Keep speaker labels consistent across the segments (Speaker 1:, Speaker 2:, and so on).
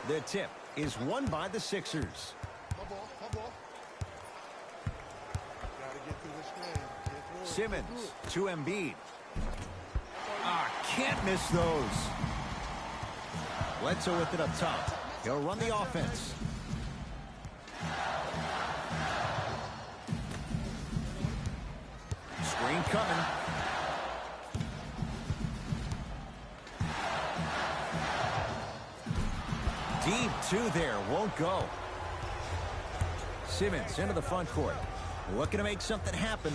Speaker 1: The tip is won by the Sixers.
Speaker 2: My ball. Gotta get through this game.
Speaker 1: Simmons to Embiid. Can't miss those. Bledsoe with it up top. He'll run the offense. Screen coming. Deep two there, won't go. Simmons into the front court. Looking to make something happen.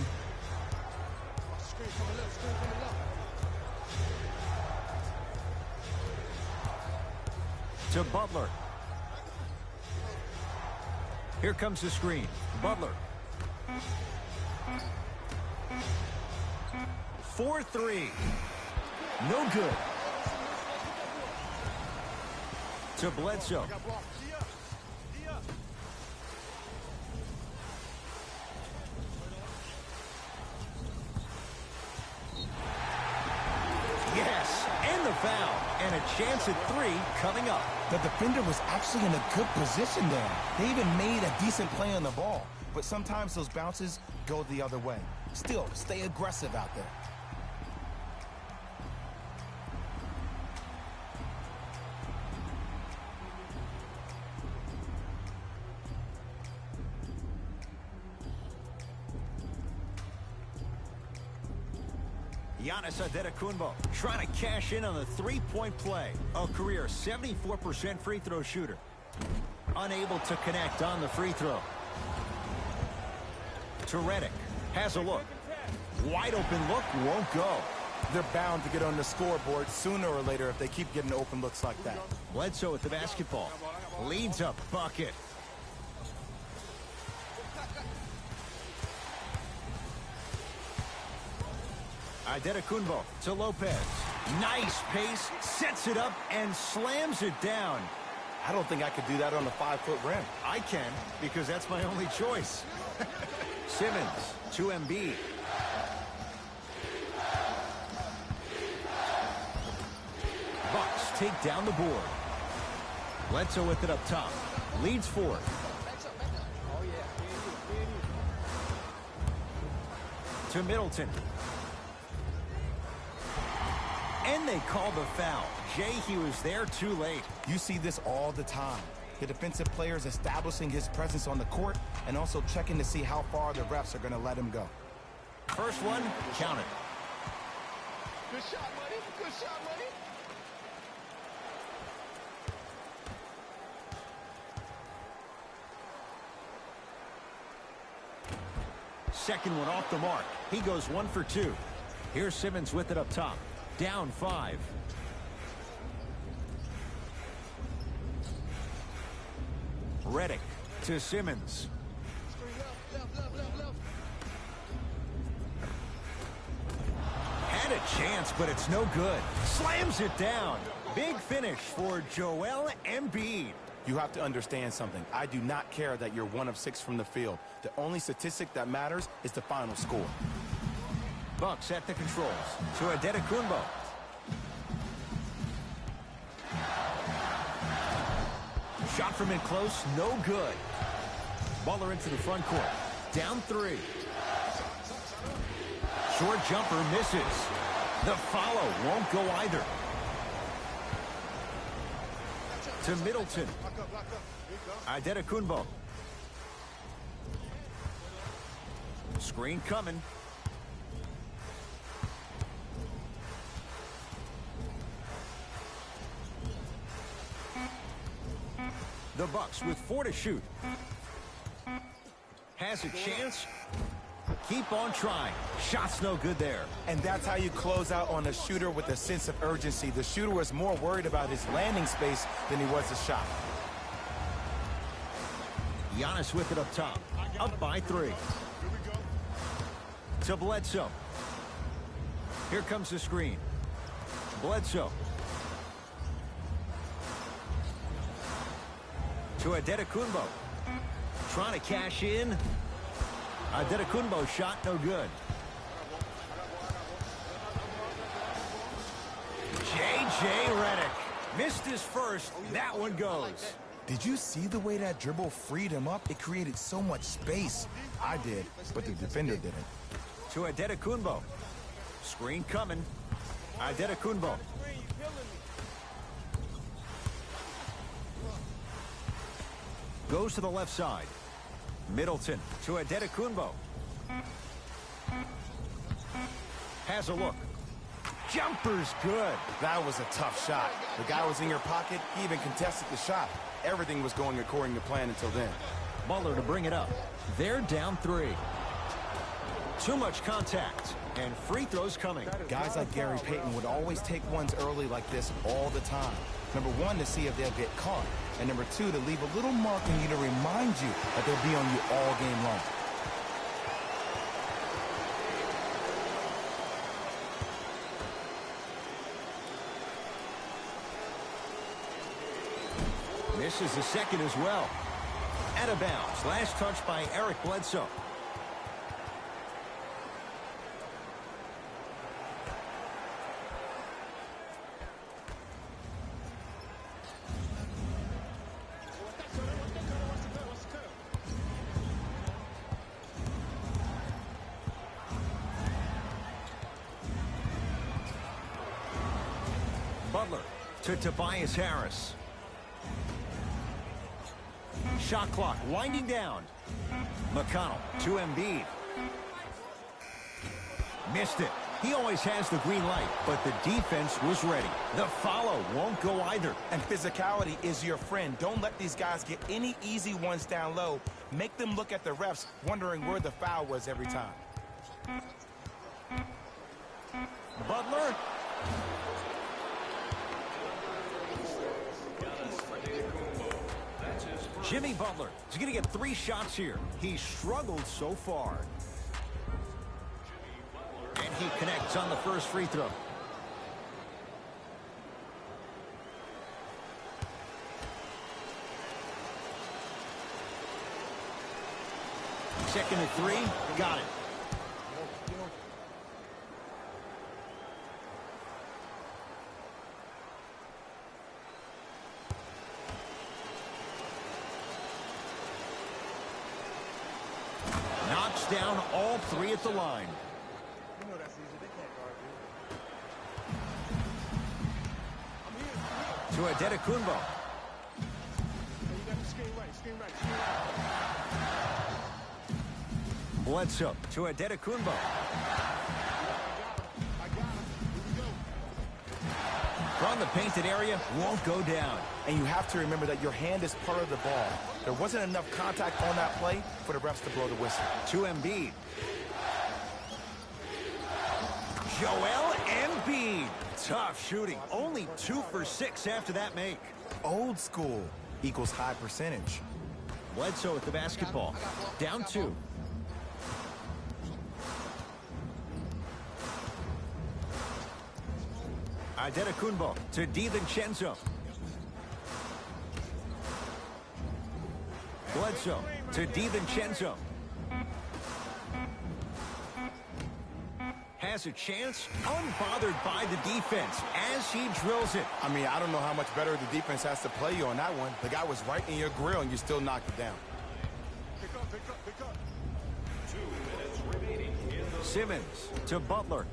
Speaker 1: To Butler. Here comes the screen. Butler. 4-3. No good. To Bledsoe. Yes, and the foul. And a chance at 3 coming up.
Speaker 3: The defender was actually in a good position there. They even made a decent play on the ball. But sometimes those bounces go the other way. Still, stay aggressive out there.
Speaker 1: Giannis Antetokounmpo trying to cash in on the three-point play. A career 74% free throw shooter. Unable to connect on the free throw. To Redick. Has a look. Wide open look, won't go.
Speaker 3: They're bound to get on the scoreboard sooner or later if they keep getting open looks like that.
Speaker 1: Bledsoe with the basketball. Leads a bucket. Antetokounmpo to Lopez. Nice pace, sets it up, and slams it down.
Speaker 3: I don't think I could do that on a 5-foot rim.
Speaker 1: I can, because that's my only choice. Simmons to Embiid. Bucks take down the board. Bledsoe with it up top. Leads 4. To Middleton. And they call the foul. Jay, he was there too late.
Speaker 3: You see this all the time. The defensive players establishing his presence on the court and also checking to see how far the refs are going to let him go.
Speaker 1: First one, count it.
Speaker 2: Good shot, buddy. Good shot, buddy.
Speaker 1: Second one off the mark. He goes 1 for 2. Here's Simmons with it up top. Down 5. Redick to Simmons.
Speaker 2: Left.
Speaker 1: Had a chance, but it's no good. Slams it down. Big finish for Joel Embiid.
Speaker 3: You have to understand something. I do not care that you're 1 of 6 from the field. The only statistic that matters is the final score.
Speaker 1: Bucks at the controls. To Antetokounmpo. Shot from in close, no good. Butler into the front court. Down 3. Short jumper misses. The follow won't go either. To Middleton. Antetokounmpo. Screen coming. The Bucks with 4 to shoot. Has a chance. Keep on trying. Shot's no good there.
Speaker 3: And that's how you close out on a shooter with a sense of urgency. The shooter was more worried about his landing space than he was the shot.
Speaker 1: Giannis with it up top. Up by 3. To Bledsoe. Here comes the screen. Bledsoe. To Antetokounmpo. Trying to cash in. Antetokounmpo shot no good. J.J. Redick. Missed his first. That one goes.
Speaker 3: Did you see the way that dribble freed him up? It created so much space. I did, but the defender didn't.
Speaker 1: To Adetokunbo. Screen coming. Adetokunbo. Goes to the left side. Middleton to Adetokunbo. Has a look. Jumper's good.
Speaker 3: That was a tough shot. The guy was in your pocket. He even contested the shot. Everything was going according to plan until then.
Speaker 1: Butler to bring it up. They're down 3. Too much contact. And free throws coming.
Speaker 3: Guys like Gary Payton would always take ones early like this all the time. Number 1, to see if they'll get caught. And number 2, to leave a little mark in you to remind you that they'll be on you all game long.
Speaker 1: Misses the second as well. Out of bounds. Last touch by Eric Bledsoe. Butler to Tobias Harris. Shot clock winding down. McConnell to Embiid. Missed it. He always has the green light, but the defense was ready. The follow won't go either.
Speaker 3: And physicality is your friend. Don't let these guys get any easy ones down low. Make them look at the refs, wondering where the foul was every time.
Speaker 1: Butler. Jimmy Butler is going to get 3 shots here. He struggled so far. And he connects on the first free throw. Second and 3. Got it. Knocks down all 3 at the line. To Adetokunbo. Bledsoe to Adetokunbo. From the painted area, won't go down.
Speaker 3: And you have to remember that your hand is part of the ball. There wasn't enough contact on that play for the refs to blow the whistle.
Speaker 1: To Embiid. Joel Embiid. Tough shooting. Only 2 for 6 after that make.
Speaker 3: Old school equals high percentage.
Speaker 1: Bledsoe with the basketball. Down 2. Adetokunbo to DiVincenzo. Bledsoe to DiVincenzo. Has a chance, unbothered by the defense as he drills it.
Speaker 3: I mean, I don't know how much better the defense has to play you on that one. The guy was right in your grill and you still knocked it down.
Speaker 2: Pick up.
Speaker 4: 2 minutes remaining in the
Speaker 1: Simmons to Butler.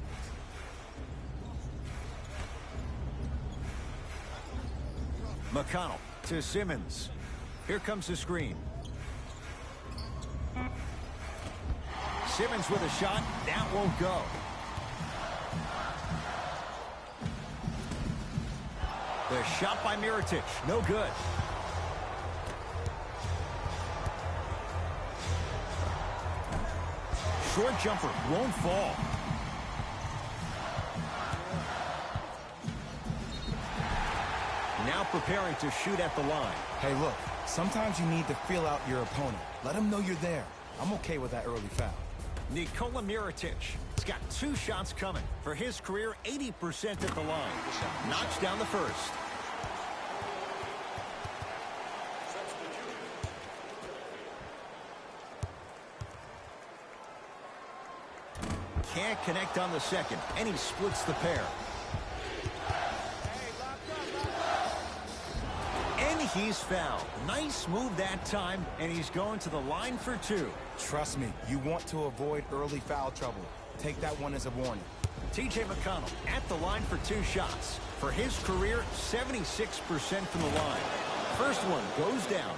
Speaker 1: McConnell to Simmons. Here comes the screen. Simmons with a shot. That won't go. The shot by Mirotic. No good. Short jumper. Won't fall. Now preparing to shoot at the line.
Speaker 3: Hey, look, sometimes you need to feel out your opponent. Let them know you're there. I'm okay with that early foul.
Speaker 1: Nikola Mirotic has got 2 shots coming. For his career, 80% at the line. Knocks down the first. Can't connect on the second, and he splits the pair. he's fouled. Nice move that time, and he's going to the line for 2.
Speaker 3: Trust me, you want to avoid early foul trouble. Take that one as a warning.
Speaker 1: T.J. McConnell at the line for 2 shots. For his career, 76% from the line. First one goes down.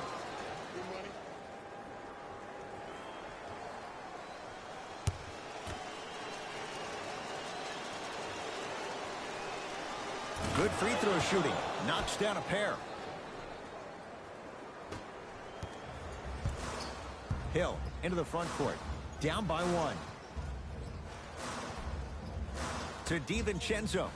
Speaker 1: Good free throw shooting. Knocks down a pair. Hill into the front court. Down by 1. To DiVincenzo.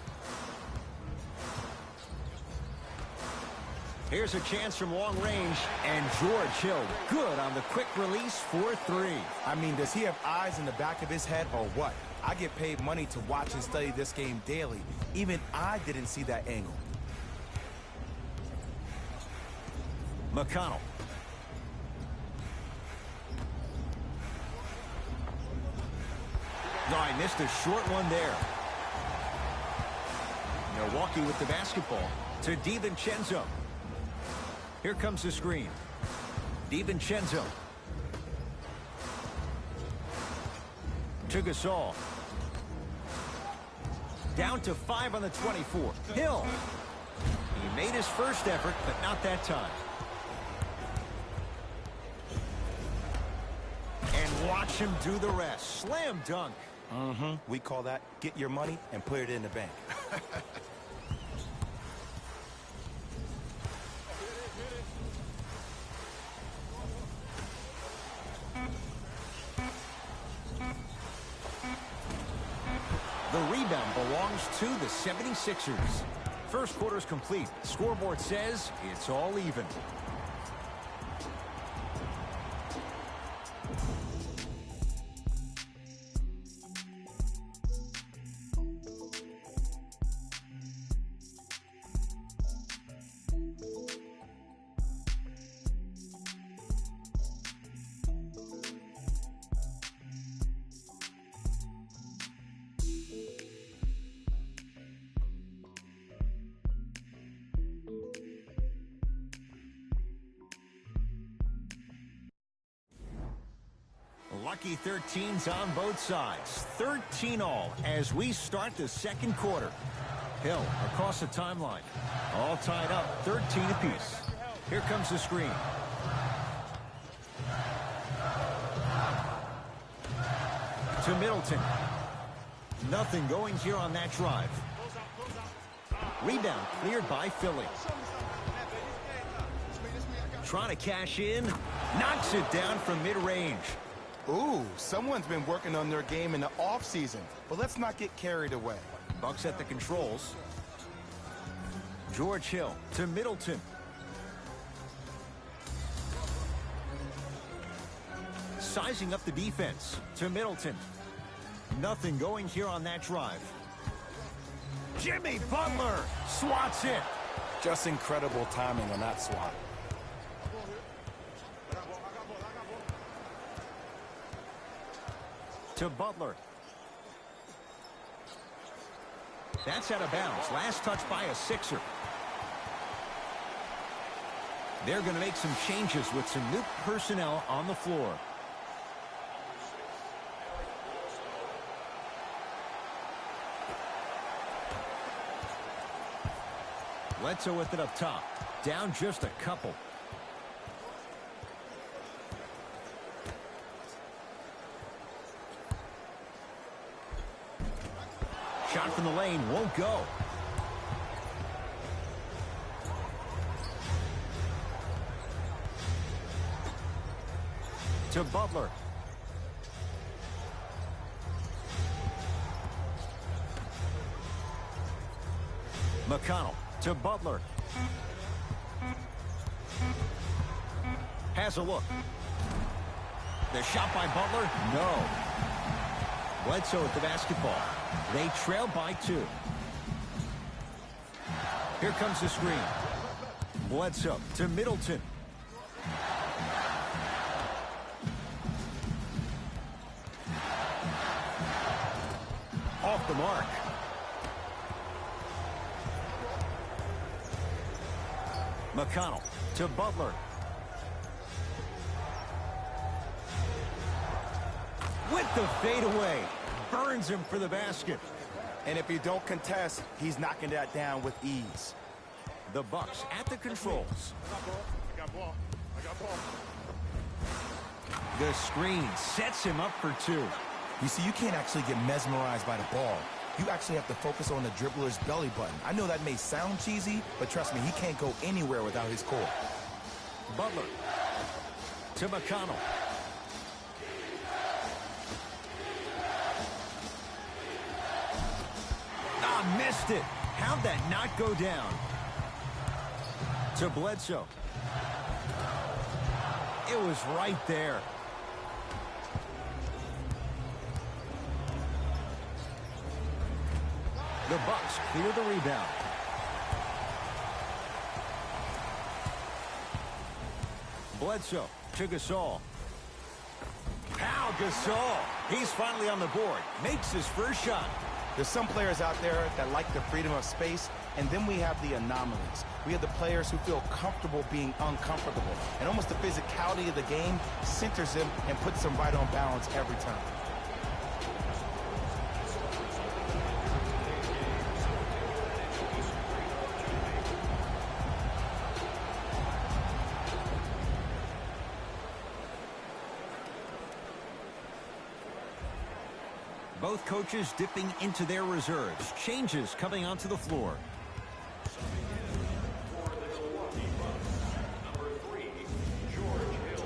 Speaker 1: Here's a chance from long range, and George Hill good on the quick release for 3.
Speaker 3: I mean, does he have eyes in the back of his head or what? I get paid money to watch and study this game daily. Even I didn't see that angle.
Speaker 1: McConnell. No, I missed a short one there. Milwaukee with the basketball to DiVincenzo. Here comes the screen. DiVincenzo. To Gasol. Down to 5 on the 24. Hill. He made his first effort, but not that time. And watch him do the rest. Slam dunk.
Speaker 3: We call that get your money and put it in the bank.
Speaker 1: The rebound belongs to the 76ers. First quarter's complete. Scoreboard says it's all even. Lucky 13s on both sides. 13 all as we start the second quarter. Hill across the timeline. All tied up, 13 apiece. Here comes the screen. To Middleton. Nothing going here on that drive. Rebound cleared by Philly. Trying to cash in. Knocks it down from mid-range.
Speaker 3: Ooh, someone's been working on their game in the offseason, but let's not get carried away.
Speaker 1: Bucks at the controls. George Hill to Middleton. Sizing up the defense to Middleton. Nothing going here on that drive. Jimmy Butler swats it.
Speaker 3: Just incredible timing on that swat.
Speaker 1: To Butler. That's out of bounds. Last touch by a Sixer. They're going to make some changes with some new personnel on the floor. Bledsoe with it up top. Down just a couple. Shot from the lane won't go. To Butler. McConnell to Butler. Has a look. The shot by Butler, no. Bledsoe with the basketball. They trail by 2. Here comes the screen. Bledsoe to Middleton. Off the mark. McConnell to Butler. With the fadeaway. Burns him for the basket.
Speaker 3: And if you don't contest, he's knocking that down with ease.
Speaker 1: The Bucks at the controls.
Speaker 2: I got ball. I got ball.
Speaker 1: The screen sets him up for two.
Speaker 3: You see, you can't actually get mesmerized by the ball. You actually have to focus on the dribbler's belly button. I know that may sound cheesy, but trust me, he can't go anywhere without his core.
Speaker 1: Butler to McConnell. Ah, missed it. How'd that not go down? To Bledsoe. It was right there. The Bucks clear the rebound. Bledsoe to Gasol. Pau Gasol. He's finally on the board. Makes his first shot.
Speaker 3: There's some players out there that like the freedom of space, and then we have the anomalies. We have the players who feel comfortable being uncomfortable, and almost the physicality of the game centers them and puts them right on balance every time.
Speaker 1: Both coaches dipping into their reserves. Changes coming onto the floor.
Speaker 4: For the Milwaukee Bucks, number 3, George Hill.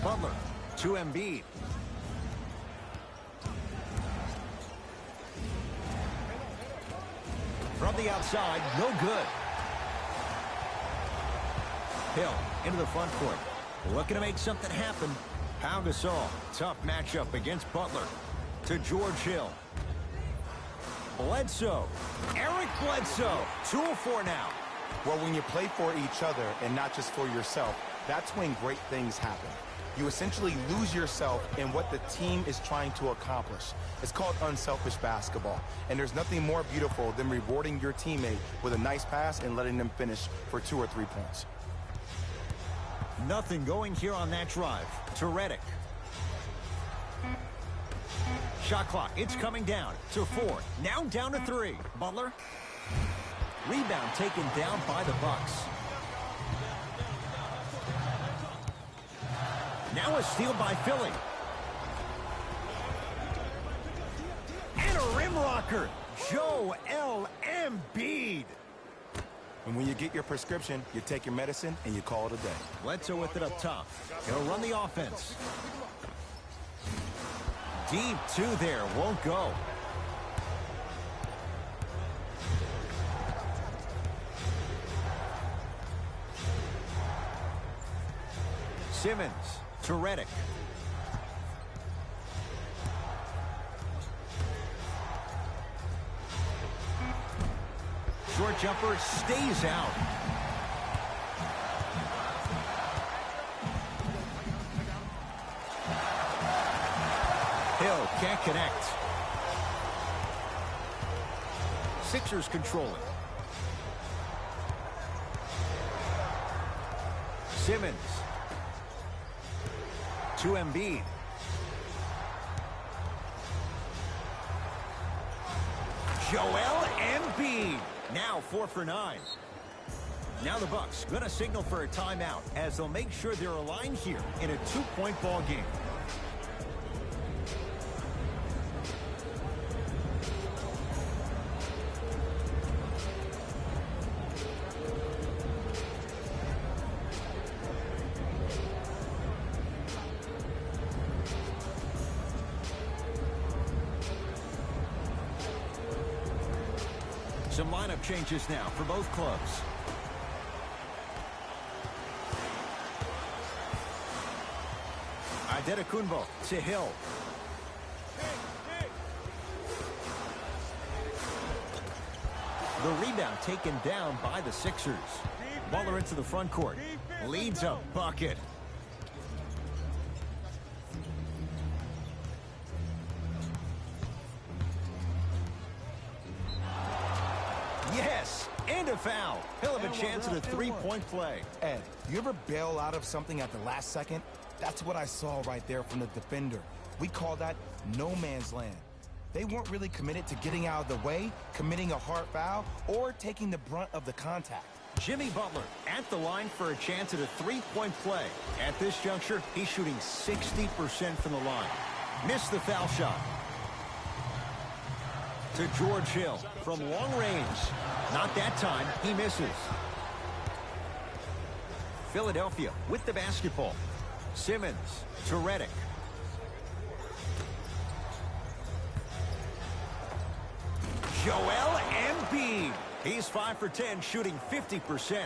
Speaker 1: Butler to Embiid. From the outside, no good. Hill into the front court. Looking to make something happen. Pau Gasol, tough matchup against Butler. To George Hill. Bledsoe. Eric Bledsoe. 2-4 now.
Speaker 3: Well, when you play for each other and not just for yourself, that's when great things happen. You essentially lose yourself in what the team is trying to accomplish. It's called unselfish basketball. And there's nothing more beautiful than rewarding your teammate with a nice pass and letting them finish for 2 or 3 points.
Speaker 1: Nothing going here on that drive. To Redick. Shot clock. It's coming down to 4. Now down to 3. Butler. Rebound taken down by the Bucks. Now a steal by Philly. And a rim rocker. Joel Embiid.
Speaker 3: And when you get your prescription, you take your medicine and you call it a day.
Speaker 1: Bledsoe with it up top. He'll run the offense. Deep 2 there. Won't go. Simmons to Redick. Short jumper stays out. Hill can't connect. Sixers control it. Simmons to Embiid. Joel Embiid. Now 4 for 9. Now the Bucks going to signal for a timeout as they'll make sure they're aligned here in a 2-point ball game. Some lineup changes now for both clubs. Adetokunbo to Hill. The rebound taken down by the Sixers. Butler into the front court. Leads a bucket. Yes, And a foul. He'll have a chance at a three-point play.
Speaker 3: Ed, you ever bail out of something at the last second? That's what I saw right there from the defender. We call that no man's land. They weren't really committed to getting out of the way, committing a hard foul, or taking the brunt of the contact.
Speaker 1: Jimmy Butler at the line for a chance at a three-point play. At this juncture, he's shooting 60% from the line. Missed the foul shot. To George Hill from long range. Not that time. He misses. Philadelphia with the basketball. Simmons to Redick. Joel Embiid. He's 5 for 10, shooting 50%.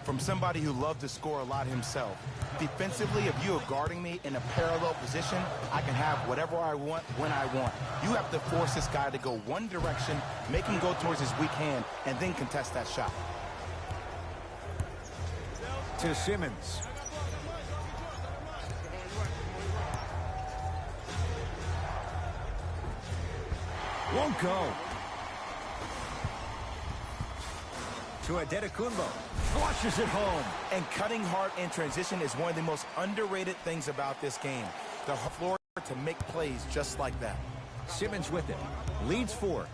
Speaker 3: From somebody who loved to score a lot himself, defensively, if you are guarding me in a parallel position, I can have whatever I want when I want. You have to force this guy to go one direction, make him go towards his weak hand, and then contest that shot.
Speaker 1: To Simmons. Won't go. To Adetokunbo. Flushes it home.
Speaker 3: And cutting hard in transition is one of the most underrated things about this game. The floor to make plays just like that.
Speaker 1: Simmons with it. Leads 4.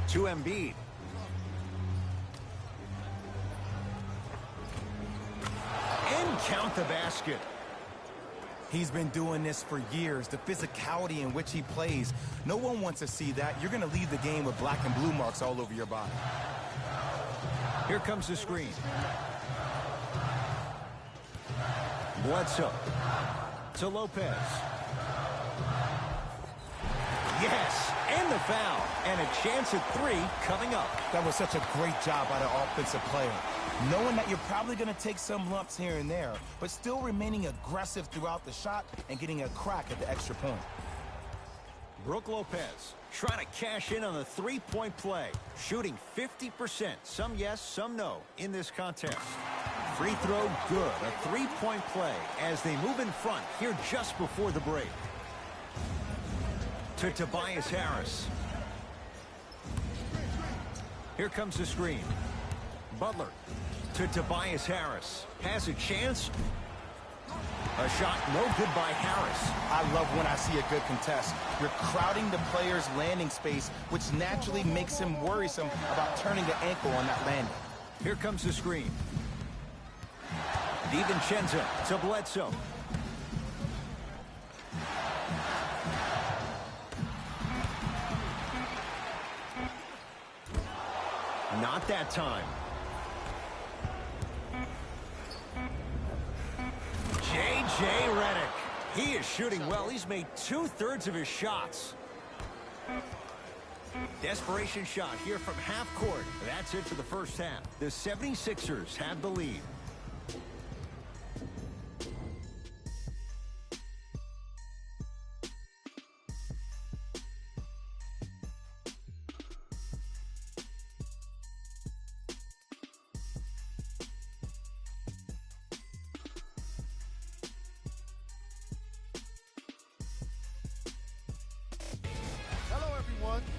Speaker 1: To Embiid. And count the basket.
Speaker 3: He's been doing this for years. The physicality in which he plays, no one wants to see that. You're going to leave the game with black and blue marks all over your body.
Speaker 1: Here comes the screen. Bledsoe to Lopez. Yes, and the foul. And a chance at 3 coming up.
Speaker 3: That was such a great job by the offensive player. Knowing that you're probably going to take some lumps here and there, but still remaining aggressive throughout the shot and getting a crack at the extra point.
Speaker 1: Brook Lopez trying to cash in on the three-point play. Shooting 50%. Some yes, some no in this contest. Free throw good. A three-point play as they move in front here just before the break. To Tobias Harris. Here comes the screen. Butler to Tobias Harris. Has a chance. A shot no good by Harris.
Speaker 3: I love when I see a good contest. You're crowding the player's landing space, which naturally makes him worrisome about turning the ankle on that landing.
Speaker 1: Here comes the screen. DiVincenzo to Bledsoe. Not that time. J.J. Redick. He is shooting well. He's made 2/3 of his shots. Desperation shot here from half court. That's it for the first half. The 76ers have the lead.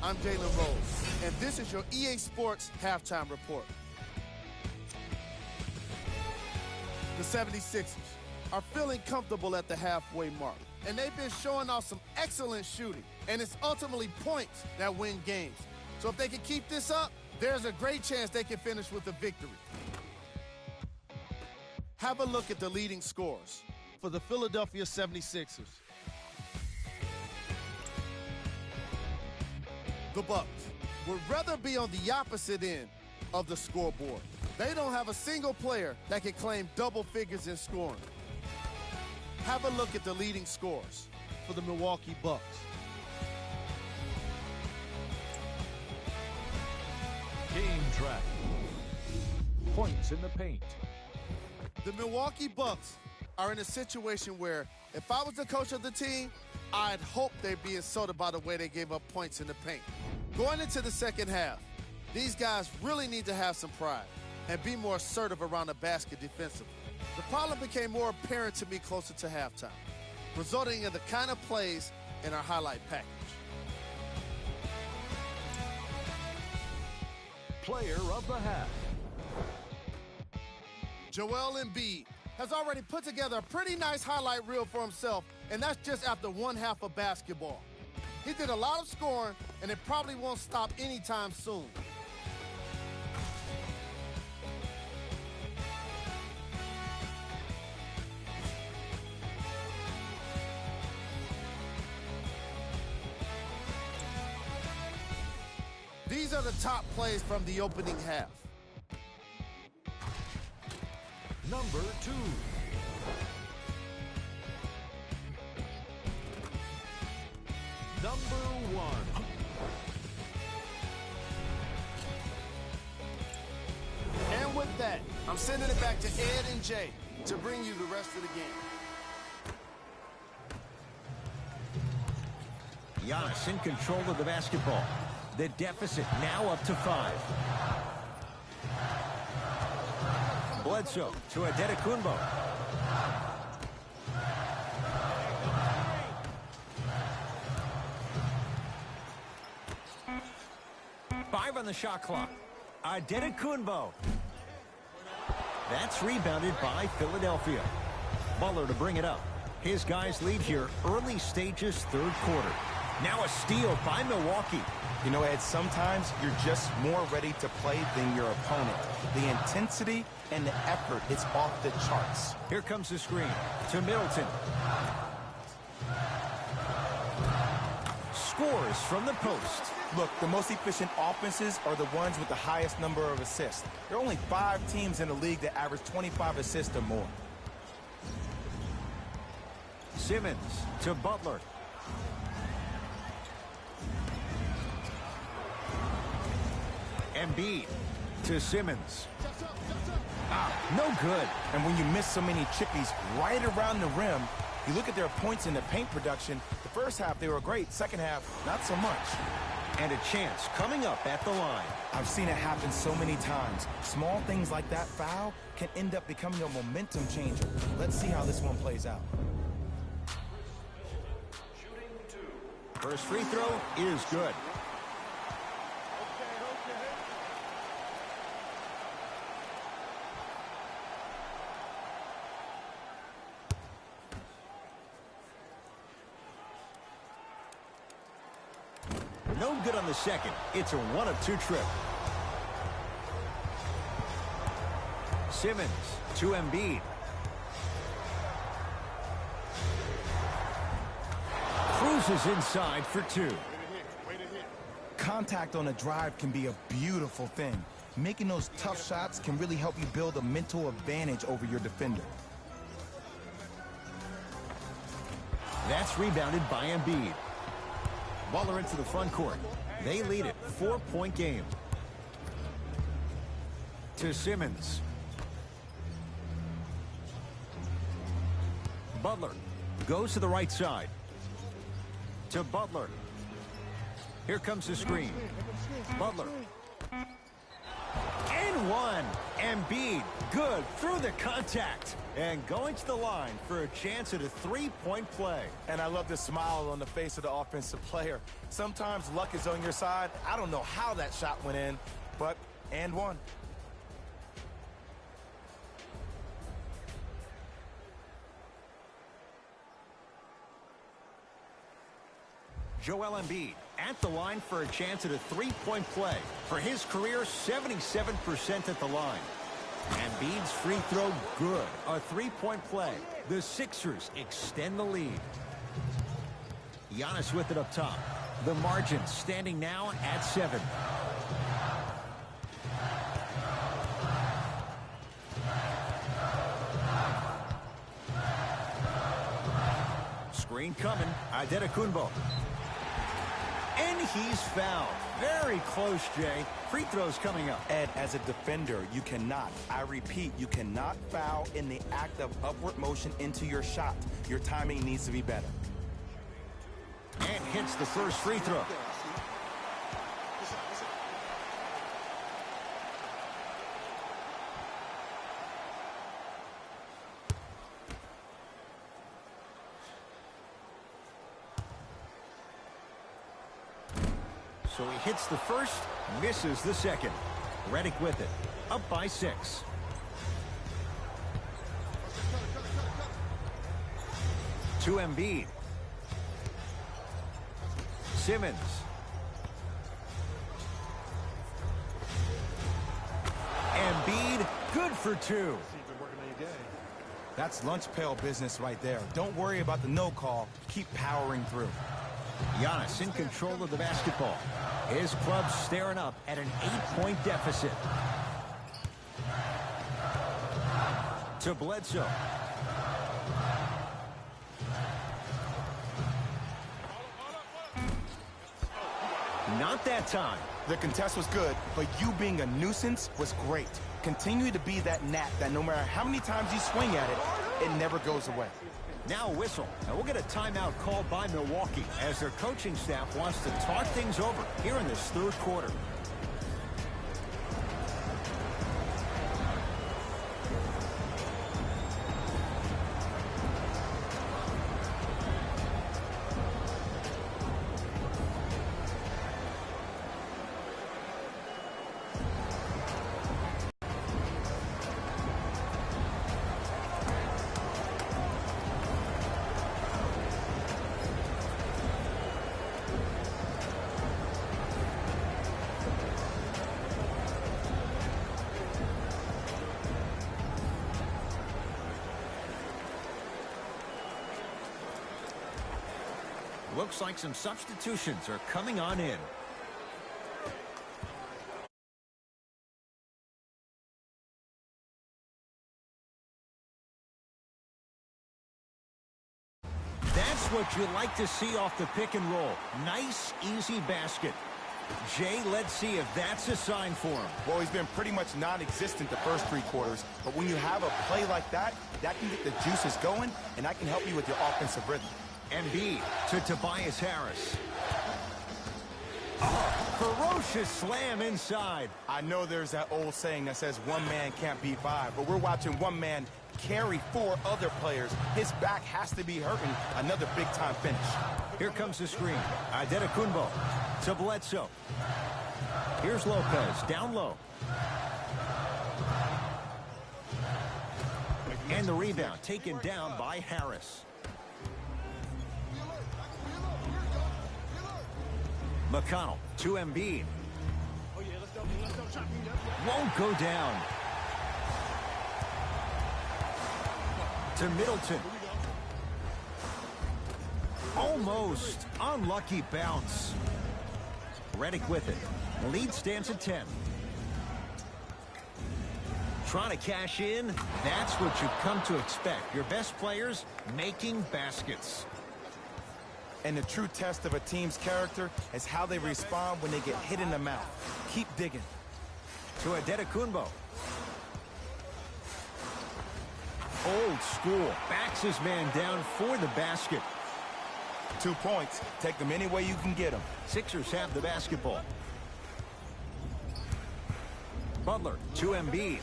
Speaker 2: I'm Jalen Rose, and this is your EA Sports Halftime Report. The 76ers are feeling comfortable at the halfway mark, and they've been showing off some excellent shooting, and it's ultimately points that win games. So if they can keep this up, there's a great chance they can finish with a victory. Have a look at the leading scorers for the Philadelphia 76ers. The Bucks would rather be on the opposite end of the scoreboard. They don't have a single player that can claim double figures in scoring. Have a look at the leading scorers for the Milwaukee Bucks.
Speaker 5: Game track. Points in the paint.
Speaker 2: The Milwaukee Bucks are in a situation where if I was the coach of the team, I'd hope they'd be insulted by the way they gave up points in the paint. Going into the second half, these guys really need to have some pride and be more assertive around the basket defensively. The problem became more apparent to me closer to halftime. resulting in the kind of plays in our highlight package.
Speaker 5: Player of the half.
Speaker 2: Joel Embiid has already put together a pretty nice highlight reel for himself, and that's just after one half of basketball. He did a lot of scoring, and it probably won't stop anytime soon. These are the top plays from the opening half.
Speaker 5: Number 2. Number 1.
Speaker 2: And with that, I'm sending it back to Ed and Jay to bring you the rest of the game.
Speaker 1: Giannis in control of the basketball. The deficit now up to 5. Bledsoe to Antetokounmpo. Five on the shot clock. Antetokounmpo. That's rebounded by Philadelphia. Butler to bring it up. His guys lead here early stages, third quarter. Now a steal by Milwaukee.
Speaker 3: You know, Ed, sometimes you're just more ready to play than your opponent. The intensity and the effort is off the charts.
Speaker 1: Here comes the screen to Middleton. Scores from the post.
Speaker 3: Look, the most efficient offenses are the ones with the highest number of assists. There are only 5 teams in the league that average 25 assists or more.
Speaker 1: Simmons to Butler. Embiid to Simmons. No good.
Speaker 3: And when you miss so many chippies right around the rim, you look at their points in the paint production. The first half, they were great. Second half, not so much.
Speaker 1: And a chance coming up at the line.
Speaker 3: I've seen it happen so many times. Small things like that foul can end up becoming a momentum changer. Let's see how this one plays out.
Speaker 1: First free throw is good. No good on the second. It's a 1 of 2 trip. Simmons to Embiid. Cruises inside for 2.
Speaker 3: Contact on a drive can be a beautiful thing. Making those tough shots can really help you build a mental advantage over your defender.
Speaker 1: That's rebounded by Embiid. Butler into the front court. They lead it. 4-point game. To Simmons. Butler goes to the right side. To Butler. Here comes the screen. Butler. And one. Embiid. Good through the contact. And going to the line for a chance at a 3-point play.
Speaker 3: And I love the smile on the face of the offensive player. Sometimes luck is on your side. I don't know how that shot went in, but and one.
Speaker 1: Joel Embiid at the line for a chance at a 3-point play. For his career, 77% at the line. Embiid's free throw good. A 3-point play. The Sixers extend the lead. Giannis with it up top. The margin standing now at 7. Screen coming. Antetokounmpo. And he's fouled. Very close, Jay. Free throws coming up.
Speaker 3: Ed, as a defender, you cannot, I repeat, you cannot foul in the act of upward motion into your shot. Your timing needs to be better.
Speaker 1: And hits the first free throw. So he hits the first, misses the second. Redick with it. Up by 6. To Embiid. Simmons. Embiid, good for 2.
Speaker 3: That's lunch pail business right there. Don't worry about the no call. Keep powering through.
Speaker 1: Giannis in control of the basketball. His club staring up at an 8-point deficit. To Bledsoe. Not that time.
Speaker 3: The contest was good, but you being a nuisance was great. Continue to be that gnat that no matter how many times you swing at it, it never goes away.
Speaker 1: Now a whistle. And we'll get a timeout called by Milwaukee as their coaching staff wants to talk things over here in this third quarter. Looks like some substitutions are coming on in. That's what you like to see off the pick and roll. Nice, easy basket. Jay, let's see if that's a sign for him.
Speaker 3: Well, he's been pretty much non-existent the first 3 quarters, but when you have a play like that, that can get the juices going, and that can help you with your offensive rhythm.
Speaker 1: Embiid to Tobias Harris. Oh, ferocious slam inside.
Speaker 3: I know there's that old saying that says one man can't beat 5, but we're watching one man carry 4 other players. His back has to be hurting. Another big-time finish.
Speaker 1: Here comes the screen. Adetokunbo to Bledsoe. Here's Lopez, down low. And the rebound taken down by Harris. McConnell to Embiid. Won't go down. To Middleton. Almost. Unlucky bounce. Redick with it. The lead stands at 10. Trying to cash in. That's what you've come to expect. Your best players making baskets.
Speaker 3: And the true test of a team's character is how they respond when they get hit in the mouth. Keep digging.
Speaker 1: To Adetokunbo. Old school. Backs his man down for the basket.
Speaker 3: 2 points. Take them any way you can get them.
Speaker 1: Sixers have the basketball. Butler to Embiid.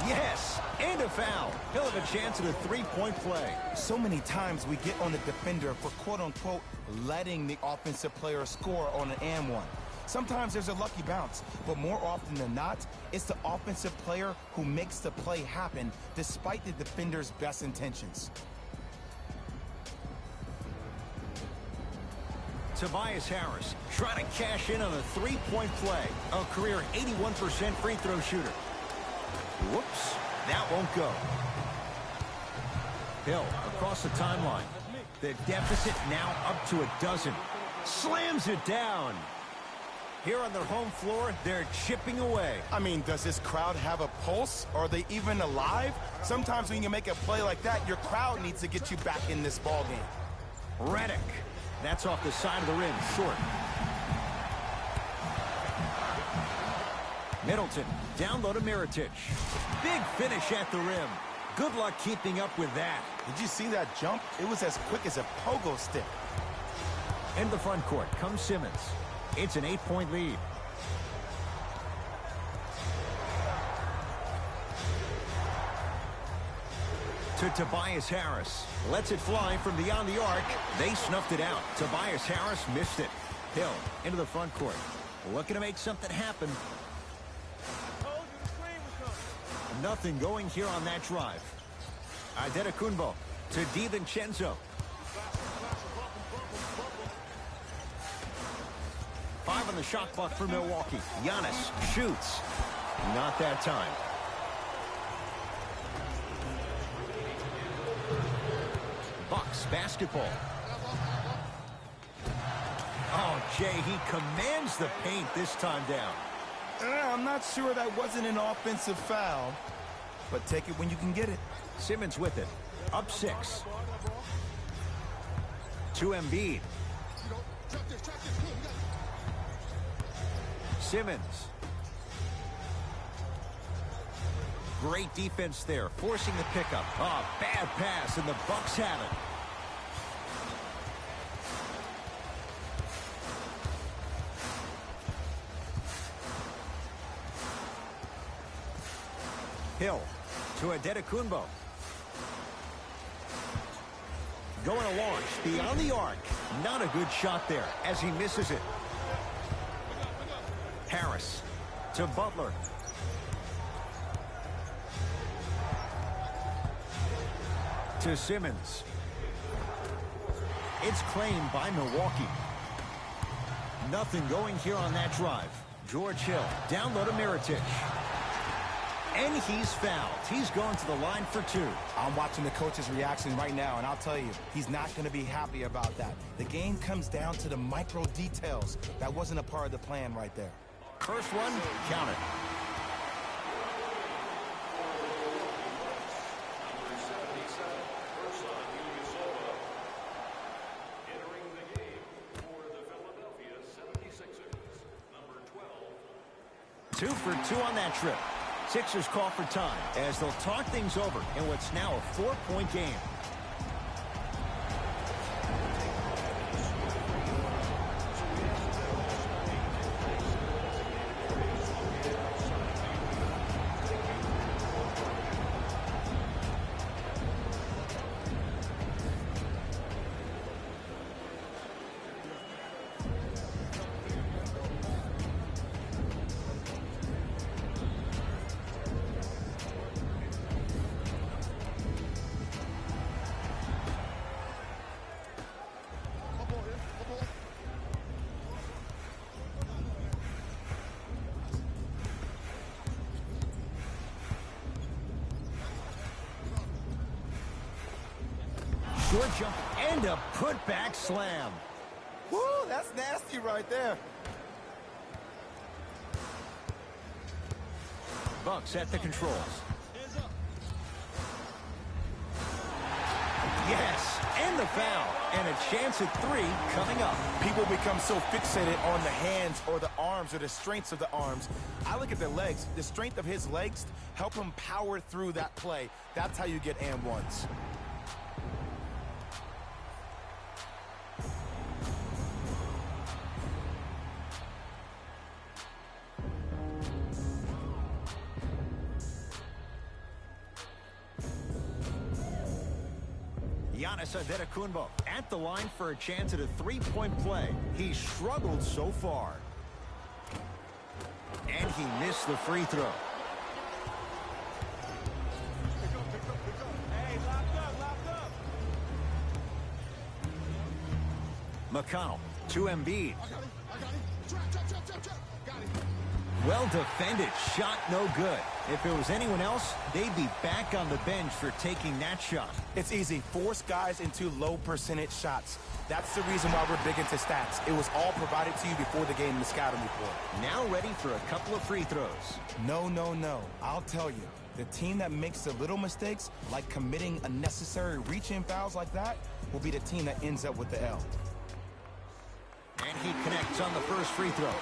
Speaker 1: Yes, and a foul. He'll have a chance at a 3-point play.
Speaker 3: So many times we get on the defender for quote-unquote letting the offensive player score on an and one. Sometimes there's a lucky bounce, but more often than not, it's the offensive player who makes the play happen despite the defender's best intentions.
Speaker 1: Tobias Harris trying to cash in on a 3-point play. A career 81% free throw shooter. Whoops, that won't go. Hill across the timeline. The deficit now up to 12. Slams it down. Here on their home floor, they're chipping away.
Speaker 3: I mean, does this crowd have a pulse? Are they even alive? Sometimes when you make a play like that, your crowd needs to get you back in this ball game.
Speaker 1: Redick. That's off the side of the rim, short. Middleton, down low to Mirotic. Big finish at the rim. Good luck keeping up with that.
Speaker 3: Did you see that jump? It was as quick as a pogo stick.
Speaker 1: In the front court comes Simmons. It's an 8-point lead. to Tobias Harris. Lets it fly from beyond the arc. They snuffed it out. Tobias Harris missed it. Hill into the front court. Looking to make something happen. Nothing going here on that drive. Adetokunbo to DiVincenzo. 5 on the shot clock for Milwaukee. Giannis shoots. Not that time. Bucks basketball. Oh, Jay, he commands the paint this time down.
Speaker 3: I'm not sure that wasn't an offensive foul, but take it when you can get it.
Speaker 1: Simmons with it. Up 6. To Embiid. Simmons. Great defense there, forcing the pickup. Oh, bad pass, and the Bucks have it. Hill to Adetokunbo. Going to launch beyond the arc. Not a good shot there as he misses it. Harris to Butler. To Simmons. It's claimed by Milwaukee. Nothing going here on that drive. George Hill down low to Mirotic. And he's fouled. He's going to the line for 2.
Speaker 3: I'm watching the coach's reaction right now, and I'll tell you, he's not going to be happy about that. The game comes down to the micro details. That wasn't a part of the plan right there.
Speaker 1: First one, count it.
Speaker 4: Entering the game for the Philadelphia 76ers, number 12.
Speaker 1: 2 for 2 on that trip. Sixers call for time as they'll talk things over in what's now a 4-point game. Short jump and a putback slam.
Speaker 3: Woo, that's nasty right there.
Speaker 1: Bucks at the controls. Yes, and the foul. And a chance at 3 coming up.
Speaker 3: People become so fixated on the hands or the arms or the strengths of the arms. I look at the legs. The strength of his legs help him power through that play. That's how you get and ones.
Speaker 1: Giannis Adetokunbo at the line for a chance at a 3-point play. He struggled so far. And he missed the free throw.
Speaker 2: Hey, locked up.
Speaker 1: McConnell to Embiid.
Speaker 2: I got him. Trap. Got him.
Speaker 1: Well defended. Shot no good. If it was anyone else, they'd be back on the bench for taking that shot.
Speaker 3: It's easy. Force guys into low percentage shots. That's the reason why we're big into stats. It was all provided to you before the game in the scouting report.
Speaker 1: Now ready for a couple of free throws.
Speaker 3: No. I'll tell you. The team that makes the little mistakes, like committing unnecessary reach-in fouls like that, will be the team that ends up with the L.
Speaker 1: And he connects on the first free throw.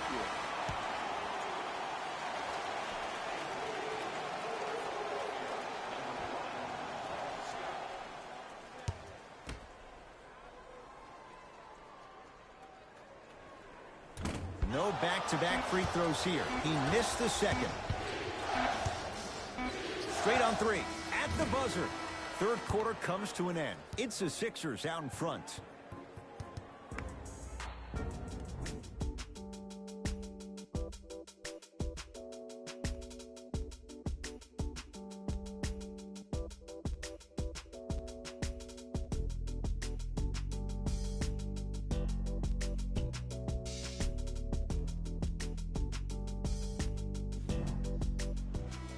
Speaker 1: No back-to-back free throws here. He missed the second. Straight on 3. At the buzzer. Third quarter comes to an end. It's the Sixers out in front.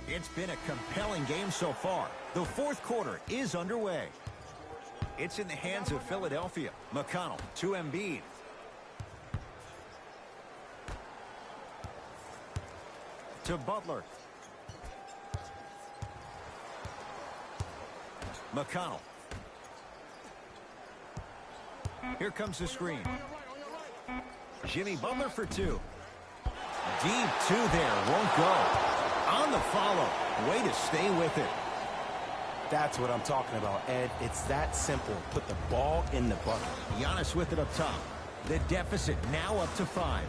Speaker 1: It's been a compelling game so far. The fourth quarter is underway. It's in the hands of Philadelphia. McConnell to Embiid. To Butler. McConnell. Here comes the screen. Jimmy Butler for two. Deep two there. Won't go. On the follow. Way to stay with it.
Speaker 3: That's what I'm talking about, Ed. It's that simple. Put the ball in the bucket.
Speaker 1: Giannis with it up top. The deficit now up to 5.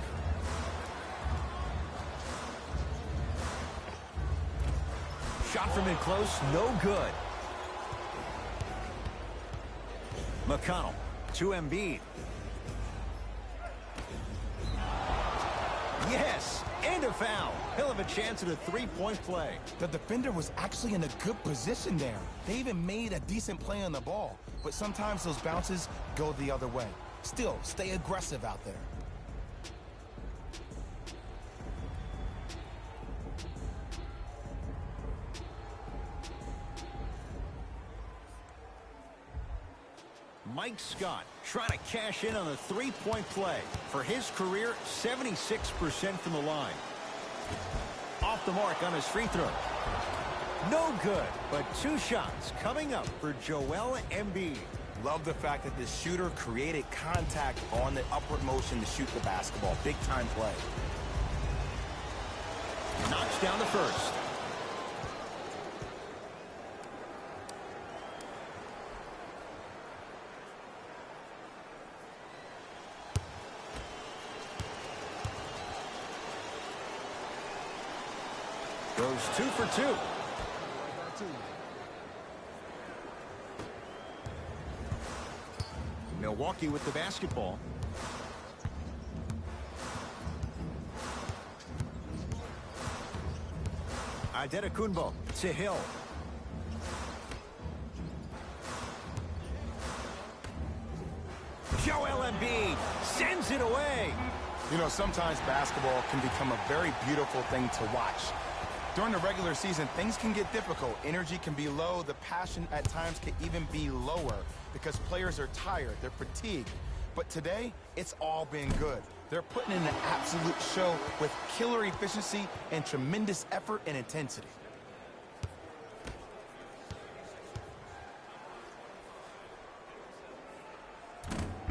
Speaker 1: Shot from in close. No good. McConnell to Embiid. Yes, and a foul. He'll have a chance at a three-point play.
Speaker 3: The defender was actually in a good position there. They even made a decent play on the ball, but sometimes those bounces go the other way. Still, stay aggressive out there.
Speaker 1: Mike Scott trying to cash in on a three-point play. For his career, 76% from the line. Off the mark on his free throw. No good, but 2 shots coming up for Joel Embiid.
Speaker 3: Love the fact that the shooter created contact on the upward motion to shoot the basketball. Big-time play.
Speaker 1: Knocks down the first. Goes 2 for 2. Milwaukee with the basketball. Antetokounmpo to Hill. Joel Embiid sends it away.
Speaker 3: You know, sometimes basketball can become a very beautiful thing to watch. During the regular season, things can get difficult. Energy can be low. The passion at times can even be lower because players are tired. They're fatigued. But today, it's all been good. They're putting in an absolute show with killer efficiency and tremendous effort and intensity.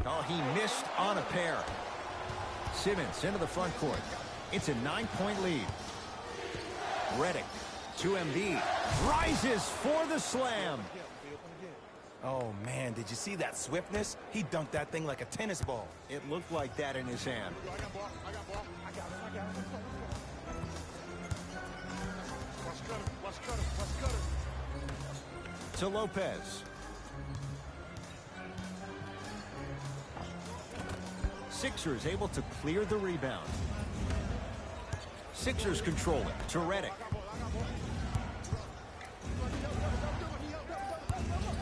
Speaker 1: Oh, he missed on a pair. Simmons into the front court. It's a 9-point lead. Redick to Embiid. Rises for the slam.
Speaker 3: Oh, man, did you see that swiftness? He dunked that thing like a tennis ball.
Speaker 1: It looked like that in his hand. To Lopez. Sixers able to clear the rebound. Sixers control it to Redick.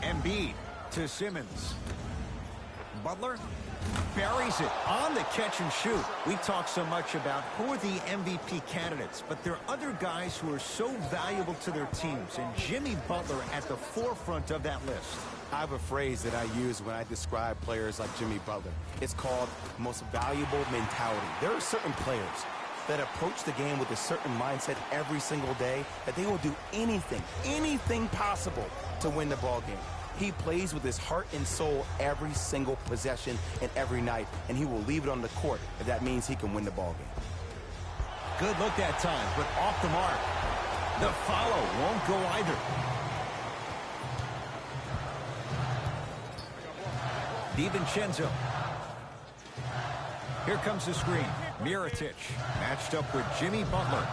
Speaker 1: Embiid to Simmons. Butler buries it on the catch and shoot. We talk so much about who are the MVP candidates, but there are other guys who are so valuable to their teams, and Jimmy Butler at the forefront of that list.
Speaker 3: I have a phrase that I use when I describe players like Jimmy Butler. It's called most valuable mentality. There are certain players that approach the game with a certain mindset every single day that they will do anything possible to win the ball game. He plays with his heart and soul every single possession and every night, and he will leave it on the court if that means he can win the ball game.
Speaker 1: Good look that time, but off the mark. The follow won't go either. DiVincenzo. Here comes the screen. Mirotic matched up with Jimmy Butler.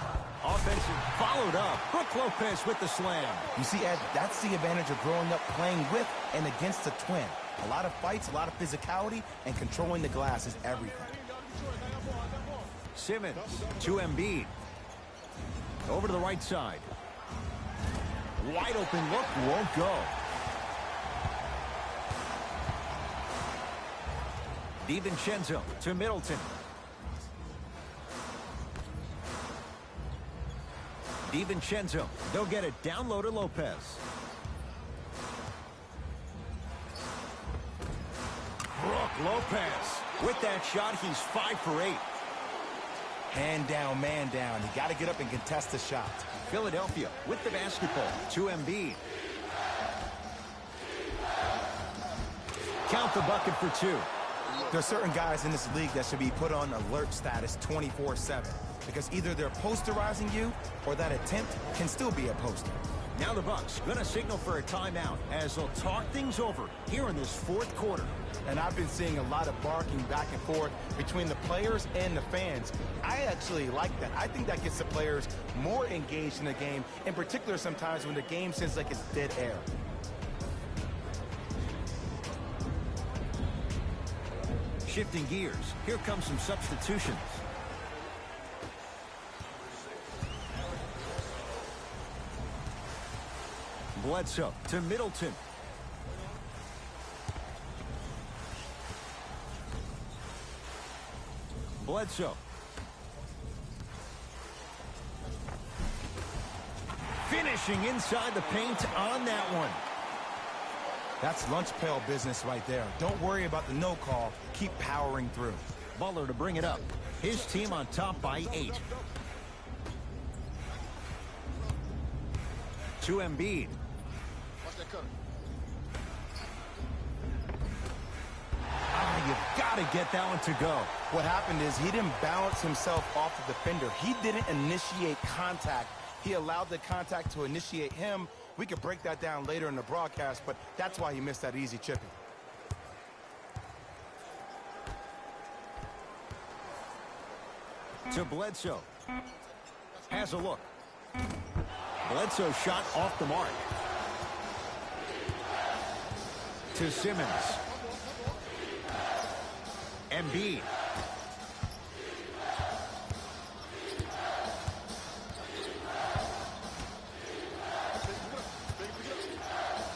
Speaker 1: Offensive followed up. Brook Lopez with the slam.
Speaker 3: You see, Ed, that's the advantage of growing up playing with and against a twin. A lot of fights, a lot of physicality, and controlling the glass is everything.
Speaker 1: Simmons to Embiid. Over to the right side. Wide open look, won't go. DiVincenzo to Middleton. DiVincenzo, they'll get it down low to Lopez. Brook Lopez. With that shot, he's 5 for 8.
Speaker 3: Hand down, man down. You got to get up and contest the shot.
Speaker 1: Philadelphia with the basketball to Embiid. Count the bucket for 2.
Speaker 3: There are certain guys in this league that should be put on alert status 24/7 because either they're posterizing you or that attempt can still be a poster.
Speaker 1: Now the Bucks gonna signal for a timeout as they'll talk things over here in this 4th quarter.
Speaker 3: And I've been seeing a lot of barking back and forth between the players and the fans. I actually like that. I think that gets the players more engaged in the game, in particular sometimes when the game seems like it's dead air.
Speaker 1: Shifting gears, here comes some substitutions. Bledsoe to Middleton. Bledsoe. Finishing inside the paint on that one.
Speaker 3: That's lunch pail business right there. Don't worry about the no call. Keep powering through.
Speaker 1: Butler to bring it up. His team on top by 8. To Embiid. You've got to get that one to go.
Speaker 3: What happened is he didn't balance himself off the defender. He didn't initiate contact. He allowed the contact to initiate him. We could break that down later in the broadcast, but that's why he missed that easy chipping.
Speaker 1: To Bledsoe. Has a look. Bledsoe shot off the mark. To Simmons. Embiid.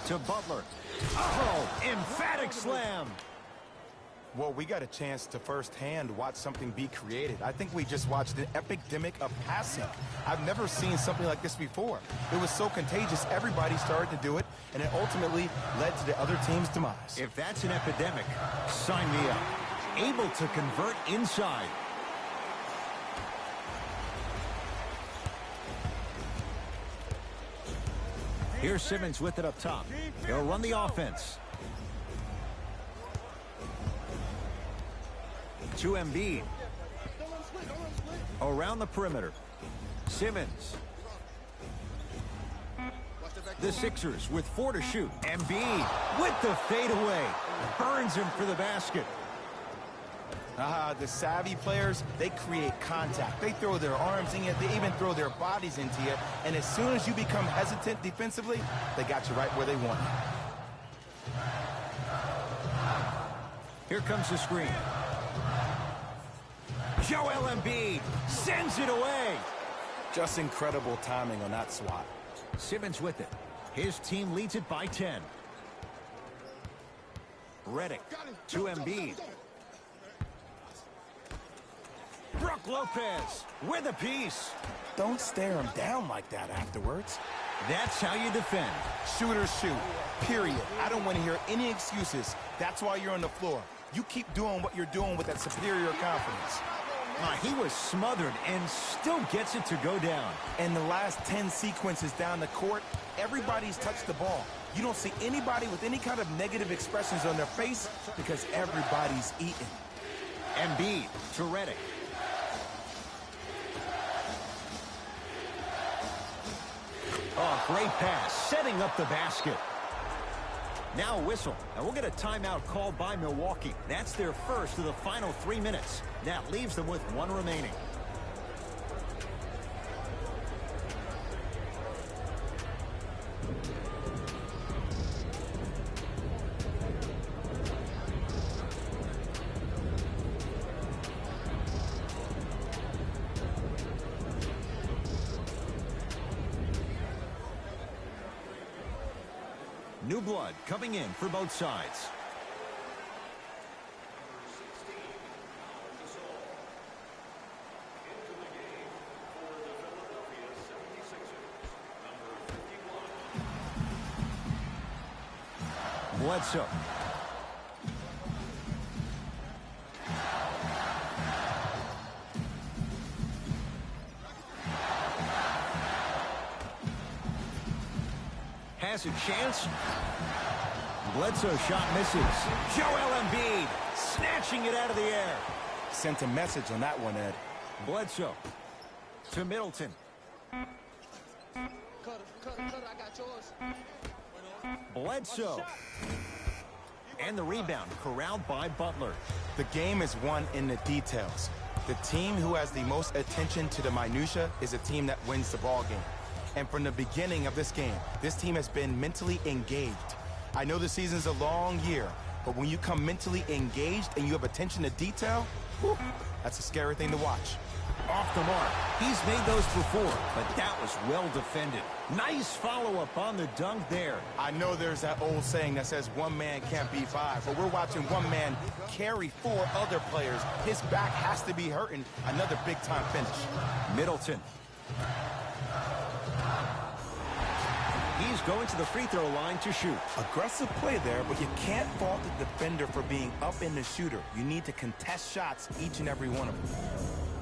Speaker 1: To Butler. Oh, emphatic slam.
Speaker 3: Well, we got a chance to firsthand watch something be created. I think we just watched an epidemic of passing. I've never seen something like this before. It was so contagious, everybody started to do it, and it ultimately led to the other team's demise.
Speaker 1: If that's an epidemic, sign me up. Able to convert inside. Here's Simmons with it up top. He'll run the offense. To Embiid. Around the perimeter. Simmons. The Sixers with 4 to shoot. Embiid with the fadeaway. Burns him for the basket.
Speaker 3: The savvy players, they create contact. They throw their arms in you. They even throw their bodies into you. And as soon as you become hesitant defensively, they got you right where they want you.
Speaker 1: Here comes the screen. Joel Embiid sends it away.
Speaker 3: Just incredible timing on that swat.
Speaker 1: Simmons with it. His team leads it by 10. Redick to Embiid. Brook Lopez with a piece.
Speaker 3: Don't stare him down like that afterwards.
Speaker 1: That's how you defend.
Speaker 3: Shooters shoot, period. I don't want to hear any excuses. That's why you're on the floor. You keep doing what you're doing with that superior confidence.
Speaker 1: He was smothered and still gets it to go down.
Speaker 3: In the last 10 sequences down the court, everybody's touched the ball. You don't see anybody with any kind of negative expressions on their face because everybody's eating.
Speaker 1: Embiid to Redick. Oh, great pass, setting up the basket. Now a whistle, and we'll get a timeout called by Milwaukee. That's their first of the final 3 minutes. That leaves them with 1 remaining. New blood coming in for both sides. Bledsoe. Has a chance. Bledsoe shot misses. Joel Embiid snatching it out of the air.
Speaker 3: Sent a message on that one, Ed.
Speaker 1: Bledsoe to Middleton. Bledsoe. And the rebound corralled by Butler.
Speaker 3: The game is won in the details. The team who has the most attention to the minutia is a team that wins the ball game. And from the beginning of this game, this team has been mentally engaged. I know the season's a long year, but when you come mentally engaged and you have attention to detail, whew, that's a scary thing to watch.
Speaker 1: Off the mark. He's made those before, but that was well defended. Nice follow-up on the dunk there.
Speaker 3: I know there's that old saying that says one man can't beat five, but we're watching one man carry four other players. His back has to be hurting. Another big-time finish.
Speaker 1: Middleton. He's going to the free throw line to shoot.
Speaker 3: Aggressive play there, but you can't fault the defender for being up in the shooter. You need to contest shots, each and every one of them.